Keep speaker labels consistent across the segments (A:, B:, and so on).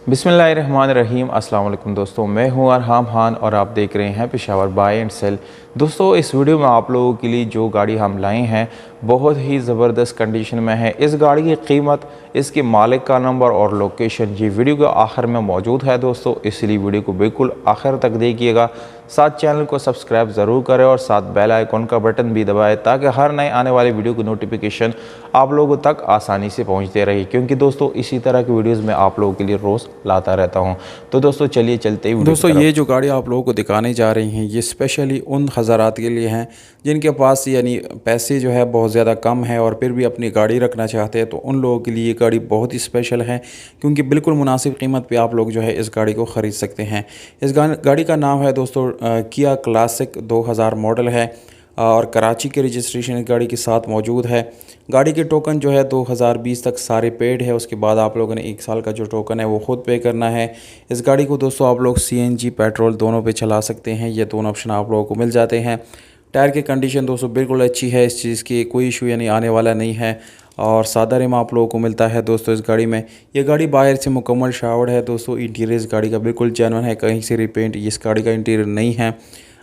A: बिस्मिल्लाहिर्रहमानिर्रहीम। अस्सलाम वालेकुम दोस्तों, मैं हूं अरहाम खान और आप देख रहे हैं पेशावर बाय एंड सेल। दोस्तों, इस वीडियो में आप लोगों के लिए जो गाड़ी हम लाए हैं बहुत ही ज़बरदस्त कंडीशन में है। इस गाड़ी की कीमत, इसके मालिक का नंबर और लोकेशन ये वीडियो के आखिर में मौजूद है दोस्तों, इसलिए वीडियो को बिल्कुल आखिर तक देखिएगा। साथ चैनल को सब्सक्राइब ज़रूर करें और साथ बेल आइकॉन का बटन भी दबाएं ताकि हर नए आने वाले वीडियो की नोटिफिकेशन आप लोगों तक आसानी से पहुंचते रहे, क्योंकि दोस्तों इसी तरह की वीडियोस में आप लोगों के लिए रोज़ लाता रहता हूं। तो दोस्तों चलिए चलते ही
B: दोस्तों, ये जो गाड़ी आप लोगों को दिखाने जा रही हैं ये स्पेशली उन हज़रात के लिए हैं जिनके पास यानी पैसे जो है बहुत ज़्यादा कम है और फिर भी अपनी गाड़ी रखना चाहते हैं। तो उन लोगों के लिए ये गाड़ी बहुत ही स्पेशल है, क्योंकि बिल्कुल मुनासिब कीमत पे आप लोग जो है इस गाड़ी को ख़रीद सकते हैं। इस गाड़ी का नाम है दोस्तों किया क्लासिक 2000 मॉडल है और कराची के रजिस्ट्रेशन इस गाड़ी के साथ मौजूद है। गाड़ी के टोकन जो है 2020 तक सारे पेड है, उसके बाद आप लोगों ने 1 साल का जो टोकन है वो ख़ुद पे करना है। इस गाड़ी को दोस्तों आप लोग CNG पेट्रोल दोनों पे चला सकते हैं, ये दोनों ऑप्शन आप लोगों को मिल जाते हैं। टायर की कंडीशन दोस्तों बिल्कुल अच्छी है, इस चीज़ की कोई इशू यानी आने वाला नहीं है। और सादा रिम आप लोगों को मिलता है दोस्तों इस गाड़ी में। ये गाड़ी बाहर से मुकम्मल शावर्ड है दोस्तों। इंटीरियर इस गाड़ी का बिल्कुल जेन्युइन है, कहीं से रिपेंट इस गाड़ी का इंटीरियर नहीं है।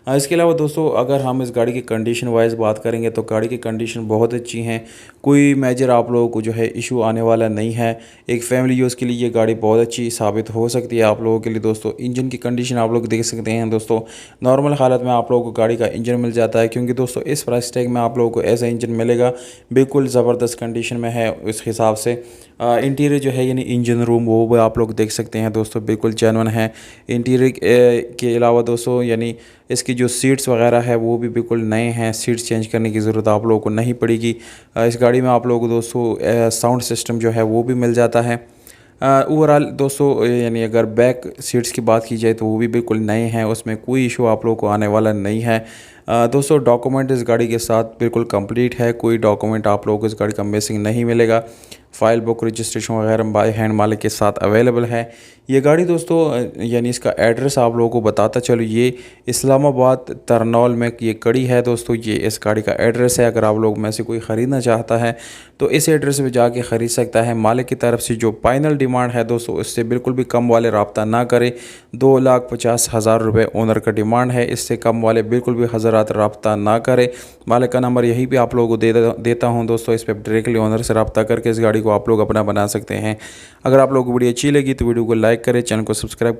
B: इसके अलावा दोस्तों अगर हम इस गाड़ी की कंडीशन वाइज बात करेंगे तो गाड़ी की कंडीशन बहुत अच्छी हैं, कोई मेजर आप लोगों को जो है इशू आने वाला नहीं है। एक फैमिली यूज़ के लिए ये गाड़ी बहुत अच्छी साबित हो सकती है आप लोगों के लिए। दोस्तों इंजन की कंडीशन आप लोग देख सकते हैं दोस्तों, नॉर्मल हालत में आप लोगों को गाड़ी का इंजन मिल जाता है, क्योंकि दोस्तों इस प्राइस टैग में आप लोगों को ऐसा इंजन मिलेगा बिल्कुल ज़बरदस्त कंडीशन में है। उस हिसाब से इंटीरियर जो है यानी इंजन रूम वो भी आप लोग देख सकते हैं दोस्तों, बिल्कुल जेन्युइन है। इंटीरियर के अलावा दोस्तों यानी इसकी जो सीट्स वगैरह है वो भी बिल्कुल नए हैं, सीट्स चेंज करने की ज़रूरत आप लोगों को नहीं पड़ेगी। इस गाड़ी में आप लोगों को दोस्तों साउंड सिस्टम जो है वो भी मिल जाता है। ओवरऑल दोस्तों यानी अगर बैक सीट्स की बात की जाए तो वो भी बिल्कुल नए हैं, उसमें कोई इशू आप लोगों को आने वाला नहीं है। दोस्तों डॉक्यूमेंट इस गाड़ी के साथ बिल्कुल कंप्लीट है, कोई डॉक्यूमेंट आप लोगों को इस गाड़ी का मिसिंग नहीं मिलेगा। फ़ाइल बुक रजिस्ट्रेशन वगैरह बाय हैंड मालिक के साथ अवेलेबल है। ये गाड़ी दोस्तों यानी इसका एड्रेस आप लोगों को बताता चलो, ये इस्लामाबाद तरनौल में ये कड़ी है दोस्तों। ये इस गाड़ी का एड्रेस है। अगर आप लोग में से कोई ख़रीदना चाहता है तो इस एड्रेस पे जाके ख़रीद सकता है। मालिक की तरफ से जो फाइनल डिमांड है दोस्तों इससे बिल्कुल भी कम वाले रब्ता ना करें। 2,50,000 रुपये ओनर का डिमांड है, इससे कम वाले बिल्कुल भी हज़रात रब्ता ना करें। मालिक का नंबर यहीं पे आप लोगों को देता हूँ दोस्तों, इस पर डायरेक्टली ओनर से रब्ता करके इस गाड़ी को आप लोग अपना बना सकते हैं। अगर आप लोगों को वीडियो अच्छी लगी तो वीडियो को लाइक करें, चैनल को सब्सक्राइब करें।